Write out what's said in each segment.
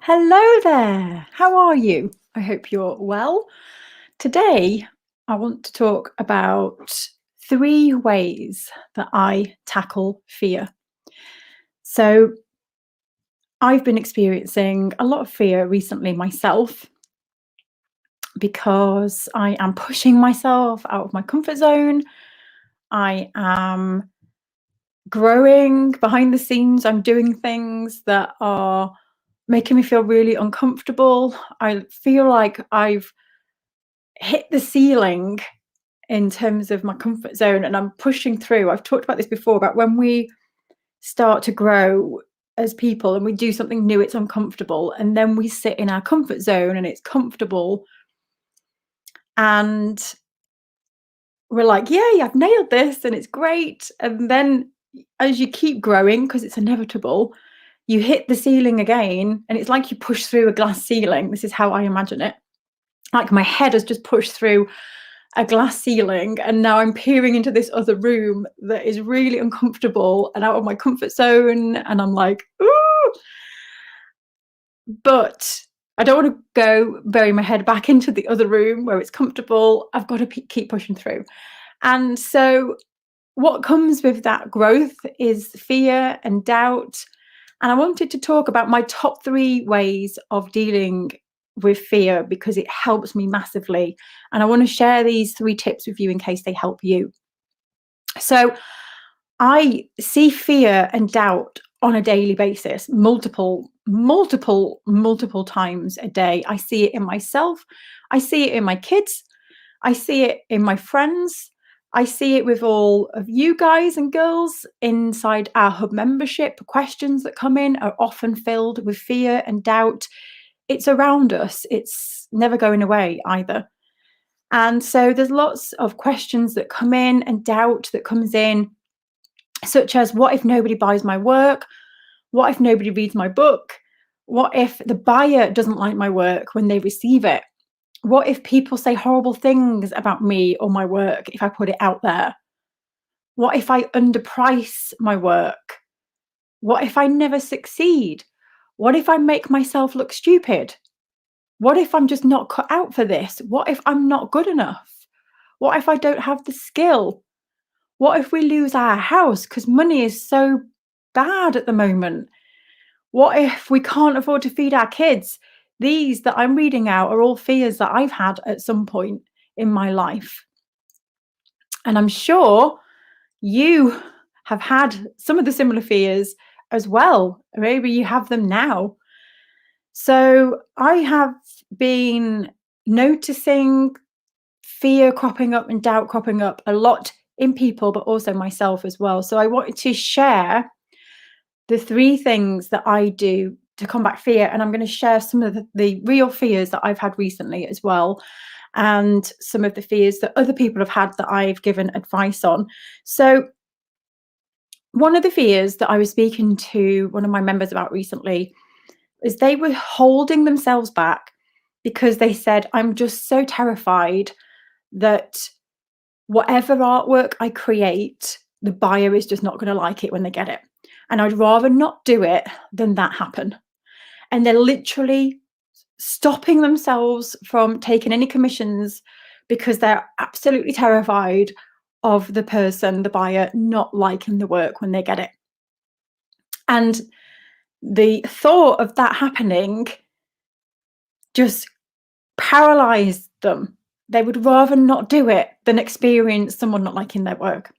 Hello there. How are you? I hope you're well. Today, I want to talk about three ways that I tackle fear. So, I've been experiencing a lot of fear recently myself because I am pushing myself out of my comfort zone. I am growing behind the scenes. I'm doing things that are making me feel really uncomfortable. I feel like I've hit the ceiling in terms of my comfort zone and I'm pushing through. I've talked about this before about when we start to grow as people and we do something new, it's uncomfortable. And then we sit in our comfort zone and it's comfortable. And we're like, yay, I've nailed this and it's great. And then as you keep growing, because it's inevitable, you hit the ceiling again. And it's like you push through a glass ceiling. This is how I imagine it. Like my head has just pushed through a glass ceiling and now I'm peering into this other room that is really uncomfortable and out of my comfort zone and I'm like, ooh, but I don't want to go bury my head back into the other room where it's comfortable. I've got to keep pushing through. And so what comes with that growth is fear and doubt. And I wanted to talk about my top three ways of dealing with fear because it helps me massively. And I want to share these three tips with you in case they help you. So I see fear and doubt on a daily basis, multiple times a day. I see it in myself. I see it in my kids. I see it in my friends. I see it with all of you guys and girls inside our hub membership. Questions that come in are often filled with fear and doubt. It's around us, it's never going away either. And so there's lots of questions that come in and doubt that comes in, such as what if nobody buys my work? What if nobody reads my book? What if the buyer doesn't like my work when they receive it? What if people say horrible things about me or my work if I put it out there? What if I underprice my work? What if I never succeed? What if I make myself look stupid? What if I'm just not cut out for this? What if I'm not good enough? What if I don't have the skill? What if we lose our house because money is so bad at the moment? What if we can't afford to feed our kids? These that I'm reading out are all fears that I've had at some point in my life. And I'm sure you have had some of the similar fears as well. Maybe you have them now. So I have been noticing fear cropping up and doubt cropping up a lot in people, but also myself as well. So I wanted to share the three things that I do to combat fear. And I'm going to share some of the real fears that I've had recently as well. And some of the fears that other people have had that I've given advice on. So, one of the fears that I was speaking to one of my members about recently is they were holding themselves back because they said, I'm just so terrified that whatever artwork I create, the buyer is just not going to like it when they get it. And I'd rather not do it than that happen. And they're literally stopping themselves from taking any commissions because they're absolutely terrified of the person, the buyer, not liking the work when they get it. And the thought of that happening just paralyzed them. They would rather not do it than experience someone not liking their work.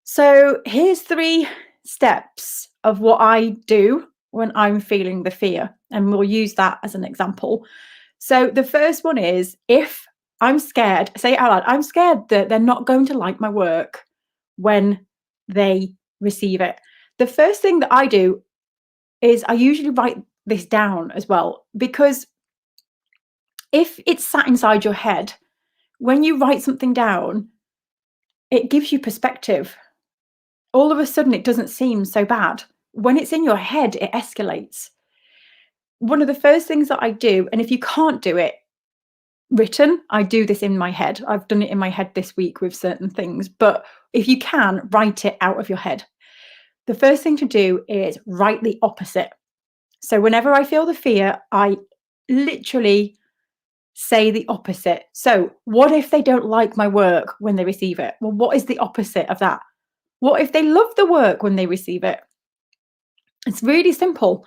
So here's three steps of what I do when I'm feeling the fear, and we'll use that as an example. So the first one is, if I'm scared, say it out loud, I'm scared that they're not going to like my work when they receive it. The first thing that I do is I usually write this down as well, because if it's sat inside your head, when you write something down, it gives you perspective. All of a sudden, it doesn't seem so bad. When it's in your head, it escalates. One of the first things that I do, and if you can't do it written, I do this in my head. I've done it in my head this week with certain things, but if you can, write it out of your head. The first thing to do is write the opposite. So whenever I feel the fear, I literally say the opposite. So what if they don't like my work when they receive it? Well, what is the opposite of that? What if they love the work when they receive it? It's really simple.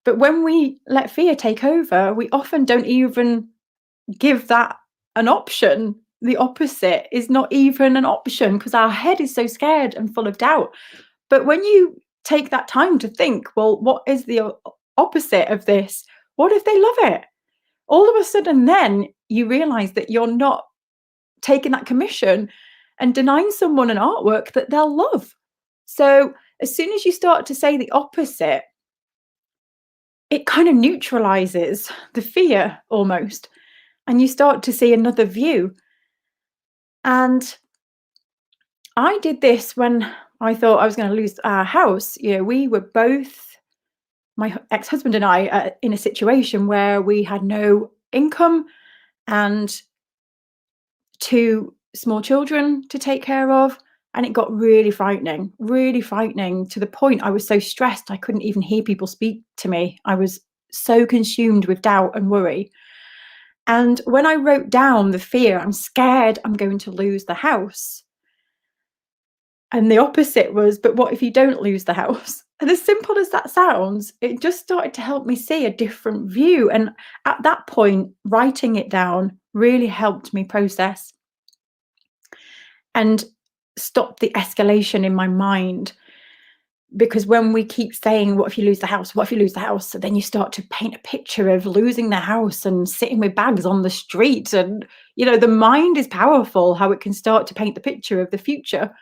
But when we let fear take over, we often don't even give that an option. The opposite is not even an option because our head is so scared and full of doubt. But when you take that time to think, well, what is the opposite of this? What if they love it? All of a sudden, then you realize that you're not taking that commission and denying someone an artwork that they'll love. So, as soon as you start to say the opposite, it kind of neutralizes the fear almost, and you start to see another view. And I did this when I thought I was going to lose our house. We were both, my ex-husband and I, in a situation where we had no income and two small children to take care of. And it got really frightening to the point I was so stressed I couldn't even hear people speak to me. I was so consumed with doubt and worry. And when I wrote down the fear, I'm scared I'm going to lose the house. And the opposite was, but what if you don't lose the house? And as simple as that sounds, it just started to help me see a different view. And at that point, writing it down really helped me process and stop the escalation in my mind. Because when we keep saying, what if you lose the house? What if you lose the house? So then you start to paint a picture of losing the house and sitting with bags on the street. And, the mind is powerful, how it can start to paint the picture of the future.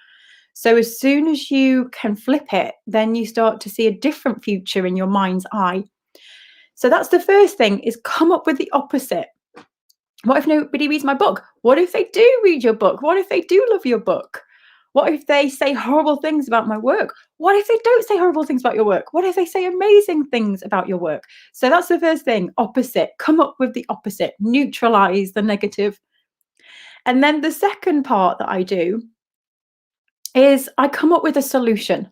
So as soon as you can flip it, then you start to see a different future in your mind's eye. So that's the first thing, is come up with the opposite. What if nobody reads my book? What if they do read your book? What if they do love your book? What if they say horrible things about my work? What if they don't say horrible things about your work? What if they say amazing things about your work? So that's the first thing, opposite. Come up with the opposite, neutralize the negative. And then the second part that I do is I come up with a solution.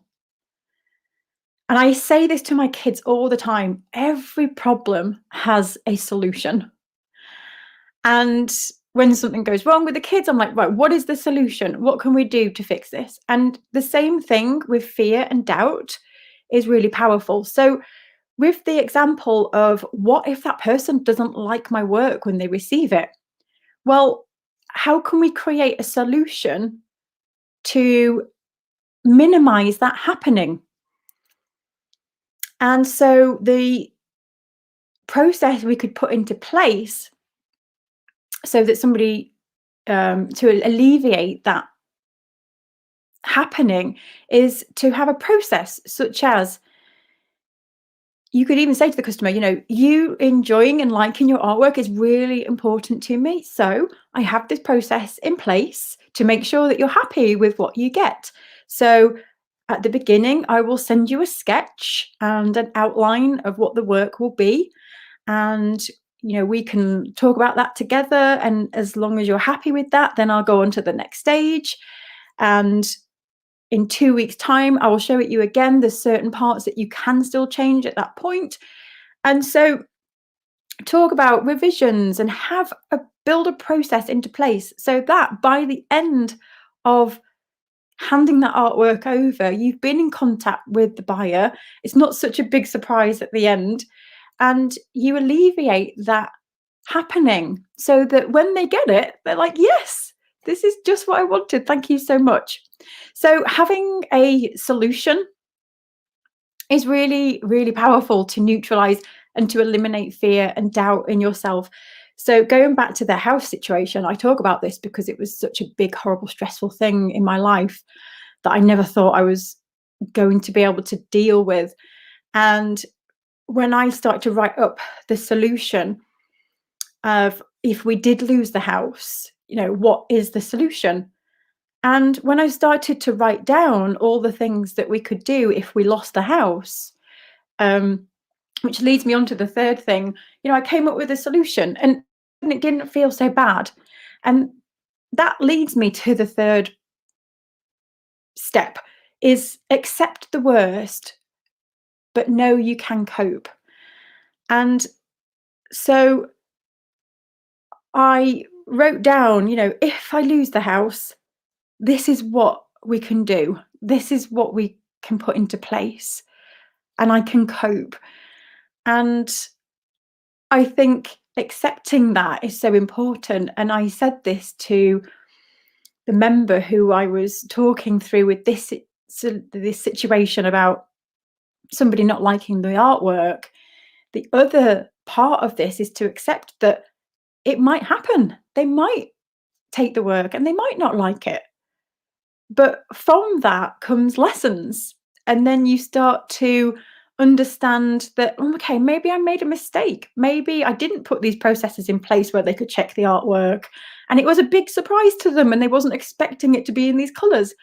And I say this to my kids all the time. Every problem has a solution. And when something goes wrong with the kids, I'm like, right, what is the solution? What can we do to fix this? And the same thing with fear and doubt is really powerful. So, with the example of what if that person doesn't like my work when they receive it? Well, how can we create a solution to minimize that happening? And so, the process we could put into place so that somebody to alleviate that happening is to have a process, such as you could even say to the customer, you enjoying and liking your artwork is really important to me. So I have this process in place to make sure that you're happy with what you get. So at the beginning, I will send you a sketch and an outline of what the work will be. And we can talk about that together. And as long as you're happy with that, then I'll go on to the next stage. And in 2 weeks' time, I will show it you again. There's certain parts that you can still change at that point. And so talk about revisions and build a process into place so that by the end of handing that artwork over, you've been in contact with the buyer. It's not such a big surprise at the end. And you alleviate that happening so that when they get it, they're like, yes, this is just what I wanted. Thank you so much. So having a solution is really, really powerful to neutralize and to eliminate fear and doubt in yourself. So going back to the house situation, I talk about this because it was such a big, horrible, stressful thing in my life that I never thought I was going to be able to deal with. And when I started to write up the solution of if we did lose the house, what is the solution? And when I started to write down all the things that we could do if we lost the house, which leads me on to the third thing, I came up with a solution and it didn't feel so bad. And that leads me to the third step, is accept the worst, but know you can cope. And so I wrote down, if I lose the house, this is what we can do. This is what we can put into place, and I can cope. And I think accepting that is so important. And I said this to the member who I was talking through with this situation about somebody not liking the artwork. The other part of this is to accept that it might happen. They might take the work and they might not like it. But from that comes lessons. And then you start to understand that, "Oh, okay, maybe I made a mistake. Maybe I didn't put these processes in place where they could check the artwork. And it was a big surprise to them and they wasn't expecting it to be in these colors.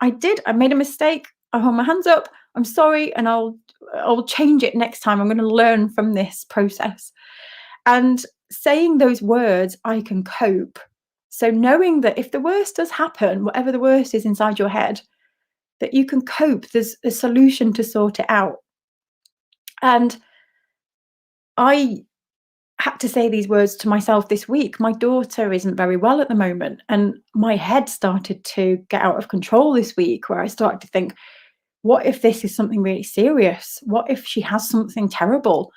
I made a mistake. I hold my hands up. I'm sorry, and I'll change it next time. I'm going to learn from this process." And saying those words, "I can cope." So knowing that if the worst does happen, whatever the worst is inside your head, that you can cope, there's a solution to sort it out. And I had to say these words to myself this week. My daughter isn't very well at the moment, and my head started to get out of control this week, where I started to think, what if this is something really serious? What if she has something terrible?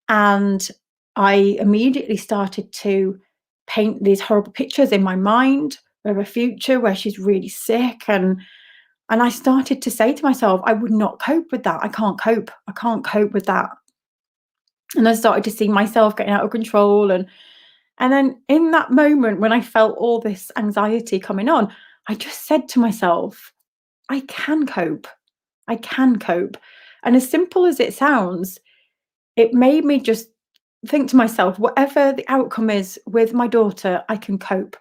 And I immediately started to paint these horrible pictures in my mind of a future where she's really sick. And I started to say to myself, I would not cope with that. I can't cope. I can't cope with that. And I started to see myself getting out of control. And then in that moment when I felt all this anxiety coming on, I just said to myself, I can cope. I can cope. And as simple as it sounds, it made me just think to myself, whatever the outcome is with my daughter, I can cope.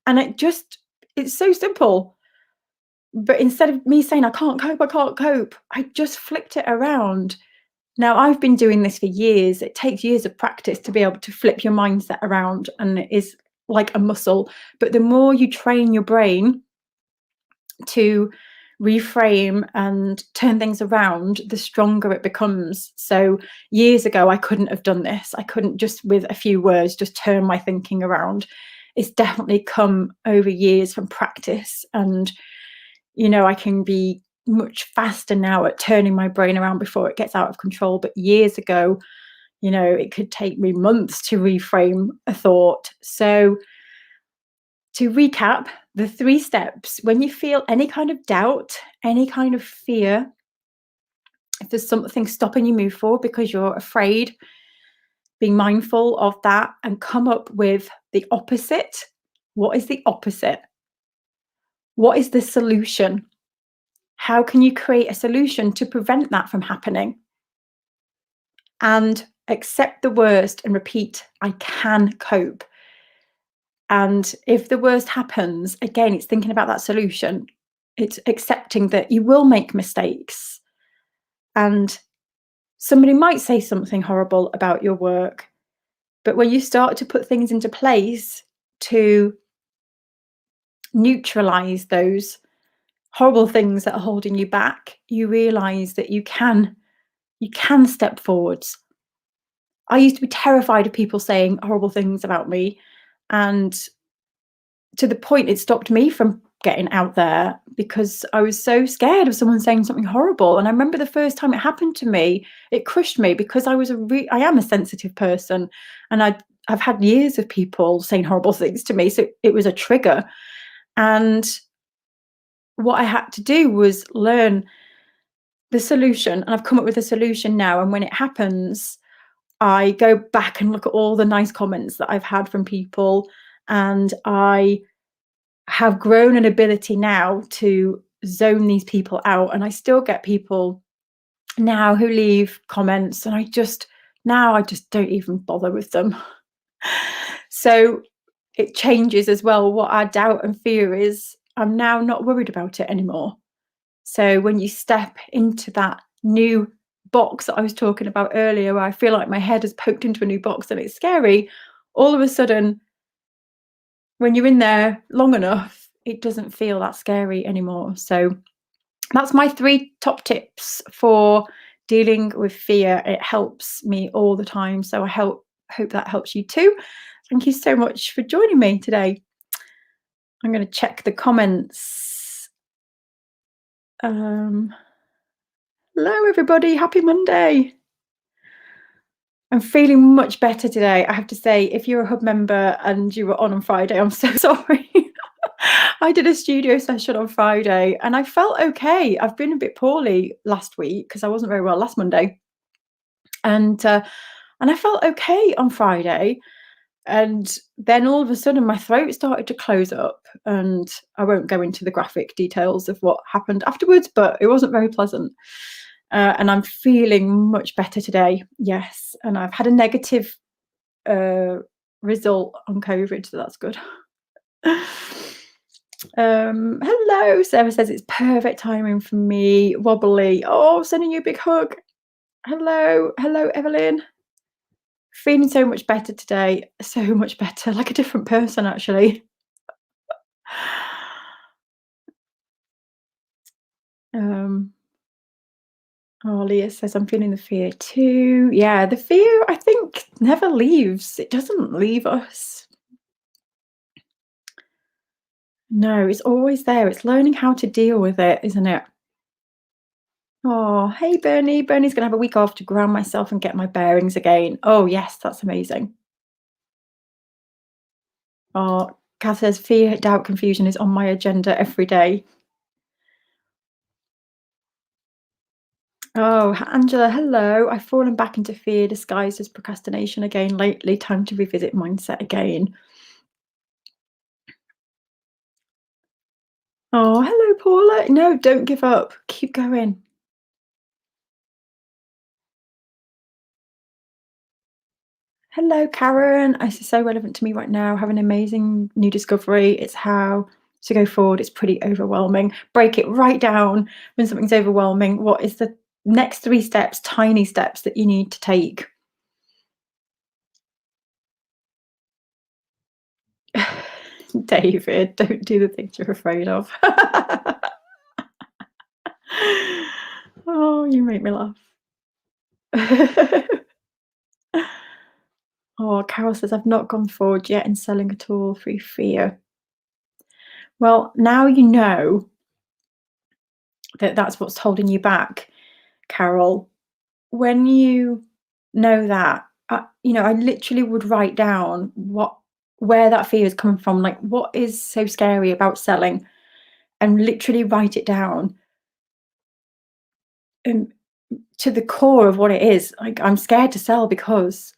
And it's so simple. But instead of me saying, I can't cope, I just flipped it around. Now, I've been doing this for years. It takes years of practice to be able to flip your mindset around, and it is like a muscle. But the more you train your brain to reframe and turn things around, the stronger it becomes. So years ago, I couldn't have done this. I couldn't just with a few words just turn my thinking around. It's definitely come over years from practice. And, I can be much faster now at turning my brain around before it gets out of control. But years ago, it could take me months to reframe a thought. So to recap, the 3 steps: when you feel any kind of doubt, any kind of fear, if there's something stopping you move forward because you're afraid, being mindful of that and come up with the opposite. What is the opposite? What is the solution? How can you create a solution to prevent that from happening? And accept the worst and repeat, I can cope. And if the worst happens, again, it's thinking about that solution. It's accepting that you will make mistakes. And somebody might say something horrible about your work. But when you start to put things into place to neutralize those horrible things that are holding you back, you realize that you can step forwards. I used to be terrified of people saying horrible things about me, and to the point it stopped me from getting out there because I was so scared of someone saying something horrible. And I remember the first time it happened to me, it crushed me because I am a sensitive person, and I've had years of people saying horrible things to me, so it was a trigger. And what I had to do was learn the solution, and I've come up with a solution now. And when it happens, I go back and look at all the nice comments that I've had from people, and I have grown an ability now to zone these people out. And I still get people now who leave comments, and I just don't even bother with them. So it changes as well. What our doubt and fear is, I'm now not worried about it anymore. So when you step into that new box that I was talking about earlier, where I feel like my head has poked into a new box and it's scary, all of a sudden, when you're in there long enough, it doesn't feel that scary anymore. So that's my 3 top tips for dealing with fear, it helps me all the time. So I hope that helps you too. Thank you so much for joining me today. I'm going to check the comments. Hello, everybody. Happy Monday. I'm feeling much better today. I have to say, if you're a Hub member and you were on Friday, I'm so sorry. I did a studio session on Friday and I felt okay. I've been a bit poorly last week because I wasn't very well last Monday. And I felt okay on Friday. And then all of a sudden my throat started to close up, and I won't go into the graphic details of what happened afterwards, but it wasn't very pleasant. And I'm feeling much better today. Yes. And I've had a negative result on COVID, so that's good. Hello, Sarah says it's perfect timing for me. Wobbly. Oh, sending you a big hug. Hello, Evelyn. Feeling so much better today. So much better, like a different person, actually. Leah says, I'm feeling the fear too. Yeah, the fear, I think, never leaves. It doesn't leave us. No, it's always there. It's learning how to deal with it, isn't it? Oh, hey, Bernie. Bernie's going to have a week off to ground myself and get my bearings again. Oh, yes, that's amazing. Oh, Kath says, fear, doubt, confusion is on my agenda every day. Oh, Angela, hello. I've fallen back into fear disguised as procrastination again lately. Time to revisit mindset again. Oh, hello, Paula. No, don't give up. Keep going. Hello, Karen. This is so relevant to me right now. Have an amazing new discovery. It's how to go forward. It's pretty overwhelming. Break it right down when something's overwhelming. What is the next 3 steps, tiny steps that you need to take? David, don't do the things you're afraid of. Oh, you make me laugh. Oh, Carol says, I've not gone forward yet in selling at all through fear. Well, now you know that that's what's holding you back, Carol. When you know that, I literally would write down where that fear is coming from, like what is so scary about selling, and literally write it down. And to the core of what it is, like I'm scared to sell because,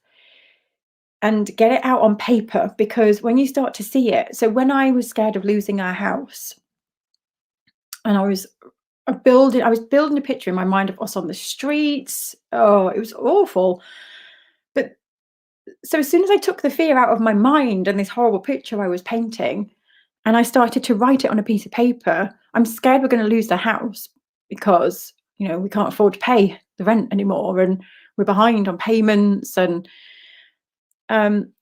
and get it out on paper, because when you start to see it. So when I was scared of losing our house, and I was building a picture in my mind of us on the streets. Oh, it was awful. But so as soon as I took the fear out of my mind and this horrible picture I was painting, and I started to write it on a piece of paper, I'm scared we're going to lose the house because, we can't afford to pay the rent anymore, and we're behind on payments, and then,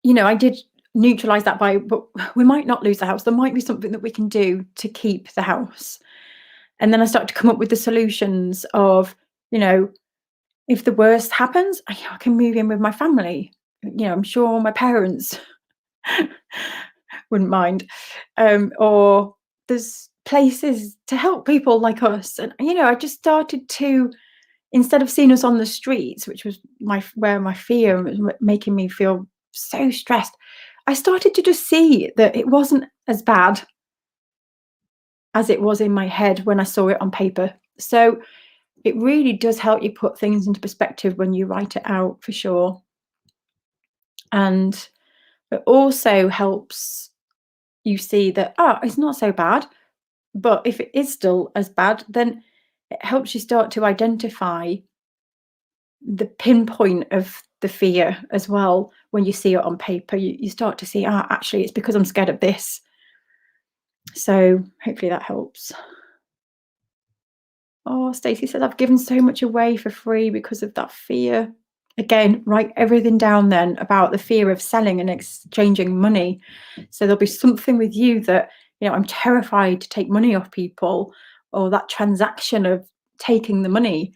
I did neutralize that but we might not lose the house. There might be something that we can do to keep the house. And then I started to come up with the solutions of, if the worst happens, I can move in with my family. I'm sure my parents wouldn't mind. Or there's places to help people like us. And, I just started to, instead of seeing us on the streets, which was where my fear was making me feel so stressed, I started to just see that it wasn't as bad as it was in my head when I saw it on paper. So it really does help you put things into perspective when you write it out, for sure. And it also helps you see that, it's not so bad. But if it is still as bad, then it helps you start to identify the pinpoint of the fear as well. When you see it on paper, you start to see, actually, it's because I'm scared of this. So hopefully that helps. Oh, Stacey said, I've given so much away for free because of that fear. Again, write everything down then about the fear of selling and exchanging money. So there'll be something with you that I'm terrified to take money off people, or that transaction of taking the money.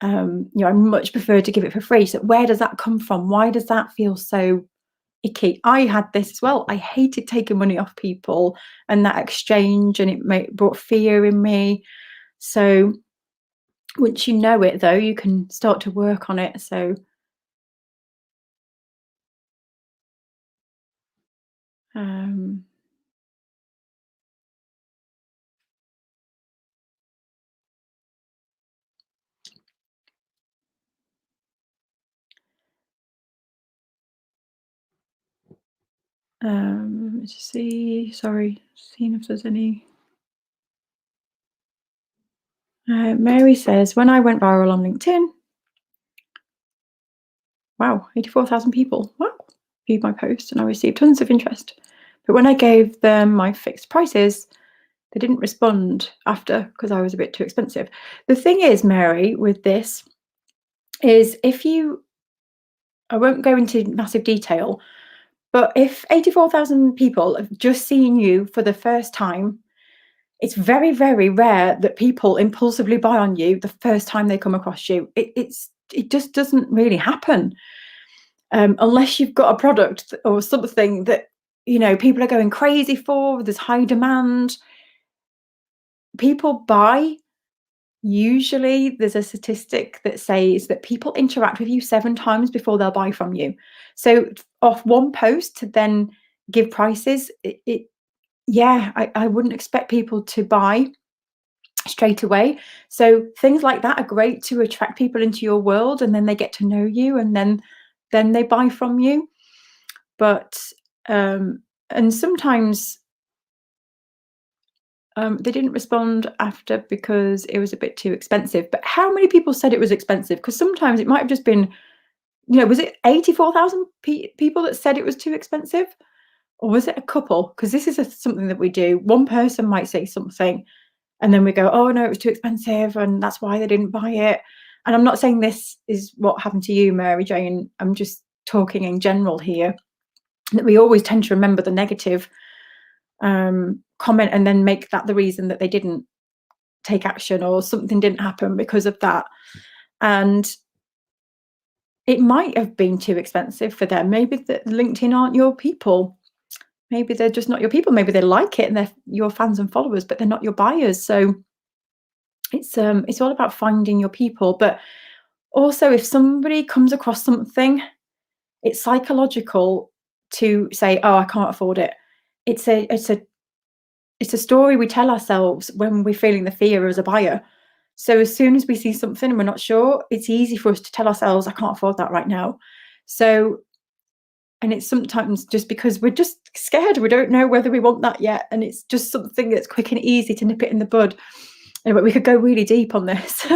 I much prefer to give it for free. So where does that come from? Why does that feel so icky? I had this as well. I hated taking money off people and that exchange, and brought fear in me. So once you know it, though, you can start to work on it. So um, let's just see. Sorry, seeing if there's any. Mary says, when I went viral on LinkedIn, wow, 84,000 people, wow, viewed my post and I received tons of interest. But when I gave them my fixed prices, they didn't respond after because I was a bit too expensive. The thing is, Mary, with this is I won't go into massive detail, but if 84,000 people have just seen you for the first time, it's very, very rare that people impulsively buy on you the first time they come across you. It just doesn't really happen, unless you've got a product or something that people are going crazy for. There's high demand. People buy. Usually, there's a statistic that says that people interact with you 7 times before they'll buy from you. So off one post to then give prices, yeah, I wouldn't expect people to buy straight away. So things like that are great to attract people into your world, and then they get to know you, and then they buy from you. But and sometimes they didn't respond after because it was a bit too expensive. But how many people said it was expensive? Because sometimes it might have just been, was it 84,000 people that said it was too expensive? Or was it a couple? Because this is something that we do. One person might say something, and then we go, oh, no, it was too expensive, and that's why they didn't buy it. And I'm not saying this is what happened to you, Mary Jane. I'm just talking in general here, that we always tend to remember the negative comment and then make that the reason that they didn't take action or something didn't happen because of that. And it might have been too expensive for them. Maybe that LinkedIn aren't your people. Maybe they're just not your people. Maybe they like it and they're your fans and followers, but they're not your buyers. So it's all about finding your people. But also, if somebody comes across something, it's psychological to say, oh, I can't afford it. It's a story we tell ourselves when we're feeling the fear as a buyer. So as soon as we see something and we're not sure, it's easy for us to tell ourselves, I can't afford that right now. So, and it's sometimes just because we're just scared. We don't know whether we want that yet. And it's just something that's quick and easy to nip it in the bud. Anyway, we could go really deep on this.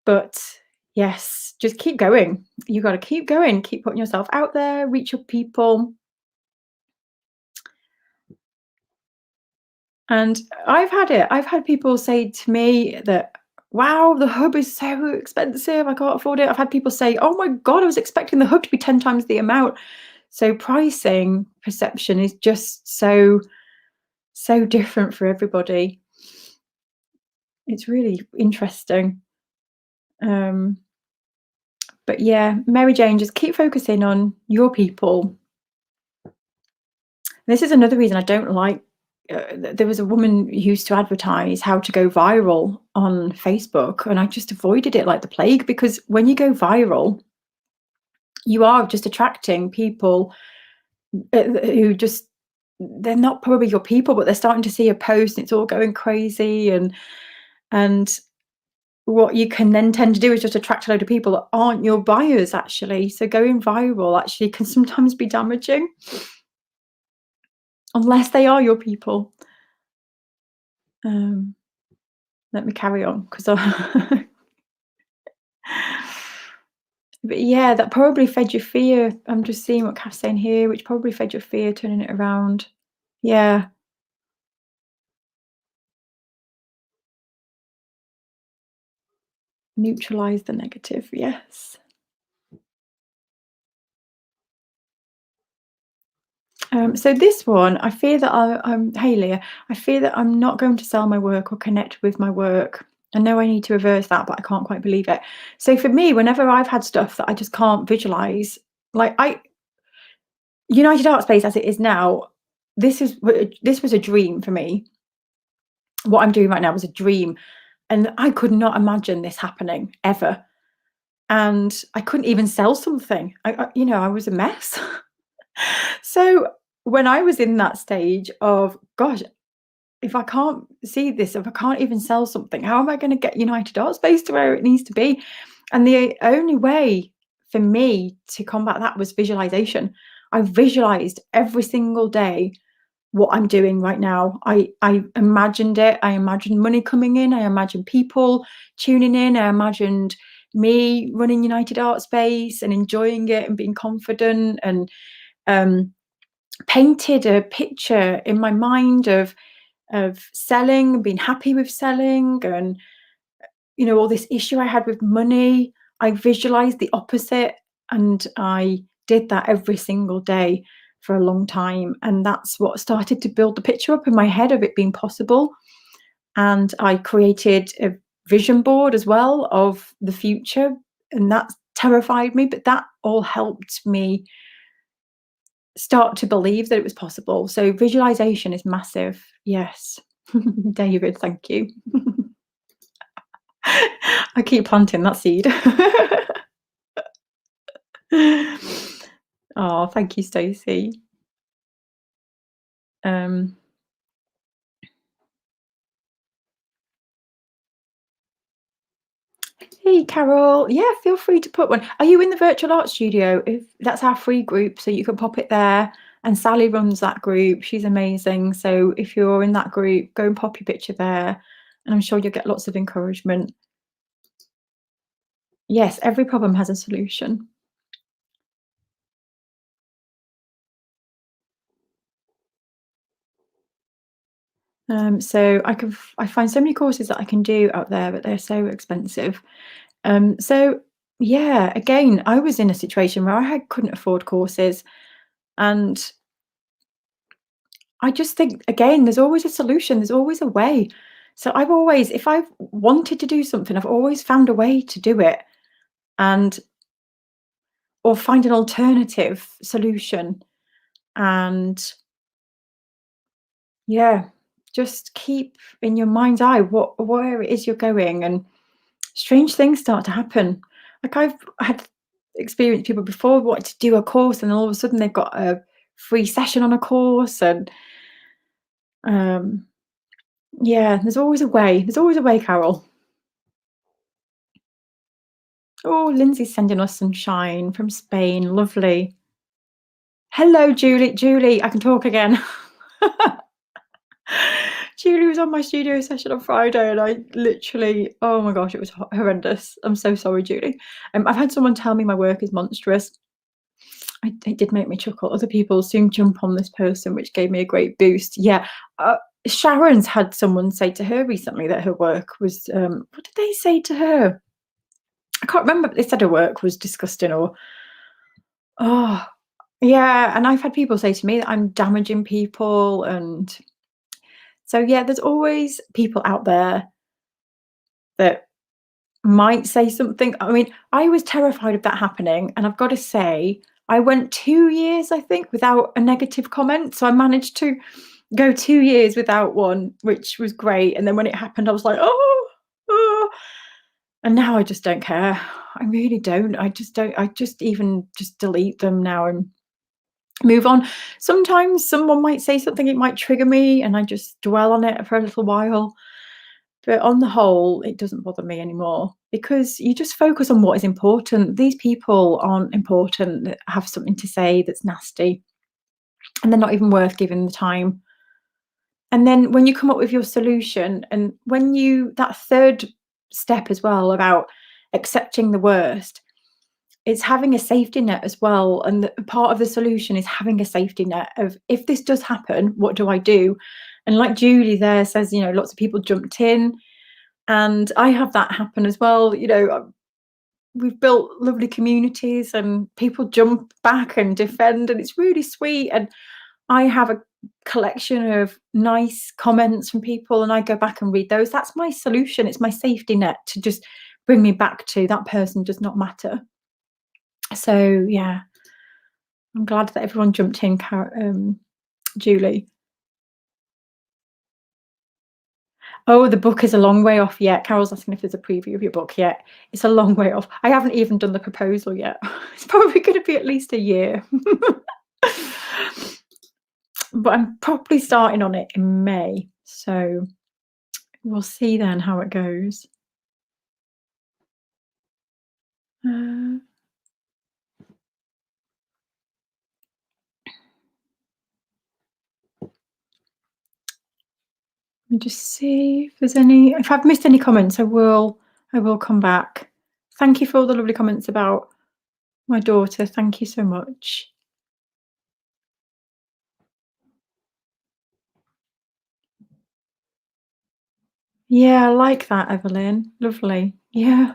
But yes, just keep going. You got to keep going, keep putting yourself out there, reach your people. And I've had it. I've had people say to me that, wow, the hub is so expensive. I can't afford it. I've had people say, oh my God, I was expecting the hub to be 10 times the amount. So pricing perception is just so different for everybody. It's really interesting. But yeah, Mary Jane, just keep focusing on your people. This is another reason I don't like. There was a woman who used to advertise how to go viral on Facebook, and I just avoided it like the plague, because when you go viral, you are just attracting people who just, they're not probably your people, but they're starting to see a post and it's all going crazy, and what you can then tend to do is just attract a load of people that aren't your buyers, actually. So going viral actually can sometimes be damaging, unless they are your people. Let me carry on, because but yeah, that probably fed your fear. I'm just seeing what Kath's saying here, which probably fed your fear, turning it around. Yeah. Neutralize the negative. Yes. So this one, I fear that hey Leah, I fear that I'm not going to sell my work or connect with my work. I know I need to reverse that, but I can't quite believe it. So for me, whenever I've had stuff that I just can't visualize, like United Art Space as it is now, this was a dream for me. What I'm doing right now was a dream, and I could not imagine this happening ever. And I couldn't even sell something. I was a mess. So when I was in that stage of, gosh, if I can't see this, if I can't even sell something, how am I going to get United Art Space to where it needs to be? And the only way for me to combat that was visualization. I visualized every single day what I'm doing right now. I imagined it. I imagined money coming in. I imagined people tuning in. I imagined me running United Art Space and enjoying it and being confident, and um, painted a picture in my mind of selling, being happy with selling, and all this issue I had with money. I visualized the opposite, and I did that every single day for a long time, and that's what started to build the picture up in my head of it being possible. And I created a vision board as well of the future, and that terrified me, but that all helped me start to believe that it was possible. So visualization is massive. Yes. David, thank you. I keep planting that seed. Oh, thank you, Stacey. Um, hey, Carol. Yeah, feel free to put one. Are you in the virtual art studio? If that's our free group, so you can pop it there. And Sally runs that group. She's amazing. So if you're in that group, go and pop your picture there, and I'm sure you'll get lots of encouragement. Yes, every problem has a solution. So I find so many courses that I can do out there, but they're so expensive. So yeah, again, I was in a situation where couldn't afford courses, and I just think again, there's always a solution. There's always a way. So I've always, if I've wanted to do something, I've always found a way to do it, and or find an alternative solution. And yeah, just keep in your mind's eye where it is you're going, and strange things start to happen. Like I've had experienced people before wanting to do a course, and all of a sudden they've got a free session on a course, and um, yeah, there's always a way. There's always a way, Carol. Oh, Lindsay's sending us some shine from Spain. Lovely. Hello, Julie. Julie, I can talk again. Julie was on my studio session on Friday, and I literally, oh my gosh, it was horrendous. I'm so sorry, Julie. I've had someone tell me my work is monstrous. It did make me chuckle. Other people soon jump on this person, which gave me a great boost. Yeah. Sharon's had someone say to her recently that her work was, what did they say to her? I can't remember, but they said her work was disgusting, or, oh, yeah. And I've had people say to me that I'm damaging people. And so, yeah, there's always people out there that might say something. I mean, I was terrified of that happening, and I've got to say, I went 2 years, I think, without a negative comment. So I managed to go 2 years without one, which was great. And then when it happened, I was like, "Oh, oh." And now I just don't care. I really don't. I just don't. I just even just delete them now and move on. Sometimes someone might say something, it might trigger me, and I just dwell on it for a little while. But on the whole, it doesn't bother me anymore, because you just focus on what is important. These people aren't important that have something to say that's nasty, and they're not even worth giving the time. And then when you come up with your solution, and when you, that third step as well about accepting the worst, it's having a safety net as well. And part of the solution is having a safety net of, if this does happen, what do I do? And like Julie there says, lots of people jumped in, and I have that happen as well. We've built lovely communities, and people jump back and defend, and it's really sweet. And I have a collection of nice comments from people and I go back and read those. That's my solution. It's my safety net to just bring me back to that person does not matter. So yeah, I'm glad that everyone jumped in, Julie. Oh, the book is a long way off yet. Carol's asking if there's a preview of your book yet. It's a long way off. I haven't even done the proposal yet. It's probably going to be at least a year. But I'm probably starting on it in May. So we'll see then how it goes. Let me just see if there's any. If I've missed any comments, I will come back. Thank you for all the lovely comments about my daughter. Thank you so much. Yeah, I like that, Evelyn. Lovely. Yeah.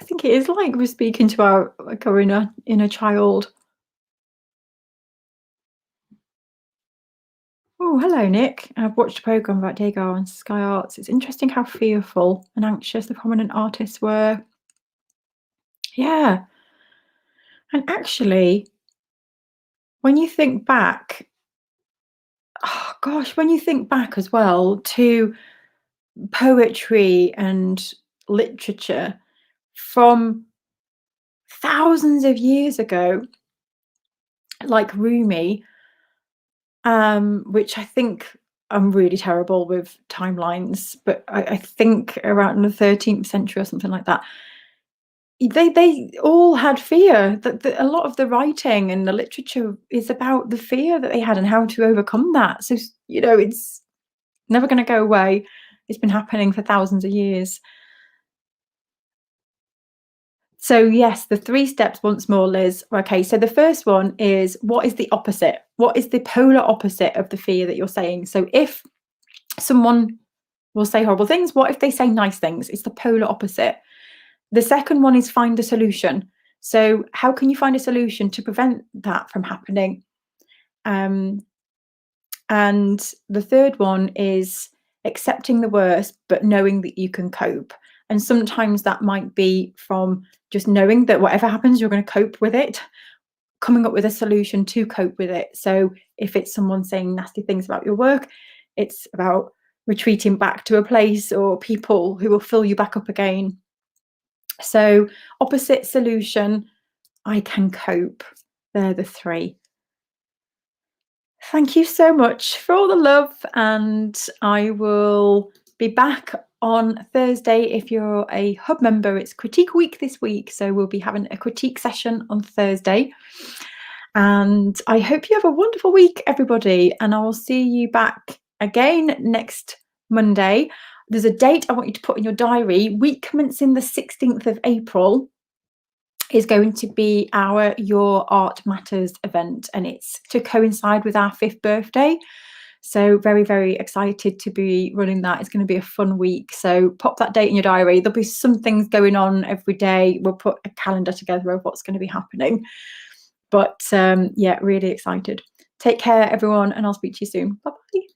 I think it is like we're speaking to our inner child. Oh, hello, Nick. I've watched a programme about Degas on Sky Arts. It's interesting how fearful and anxious the prominent artists were. Yeah. And actually, when you think back, oh gosh, when you think back as well to poetry and literature from thousands of years ago, like Rumi, which I think I'm really terrible with timelines, but I think around the 13th century or something like that. They all had fear. That a lot of the writing and the literature is about the fear that they had and how to overcome that. So it's never going to go away. It's been happening for thousands of years. So yes, the 3 steps once more, Liz. Okay, so the first one is, what is the opposite? What is the polar opposite of the fear that you're saying? So if someone will say horrible things, what if they say nice things? It's the polar opposite. The second one is find a solution. So how can you find a solution to prevent that from happening? And the third one is accepting the worst, but knowing that you can cope. And sometimes that might be from just knowing that whatever happens, you're going to cope with it, coming up with a solution to cope with it. So if it's someone saying nasty things about your work, it's about retreating back to a place or people who will fill you back up again. So opposite, solution, I can cope. They're the 3. Thank you so much for all the love, and I will be back on Thursday. If you're a Hub member, it's Critique Week this week, so we'll be having a critique session on Thursday. And I hope you have a wonderful week, everybody, and I will see you back again next Monday. There's a date I want you to put in your diary. Week commencing the 16th of April is going to be our Your Art Matters event, and it's to coincide with our 5th birthday. So very, very excited to be running that. It's going to be a fun week. So pop that date in your diary. There'll be some things going on every day. We'll put a calendar together of what's going to be happening. But yeah, really excited. Take care, everyone, and I'll speak to you soon. Bye-bye.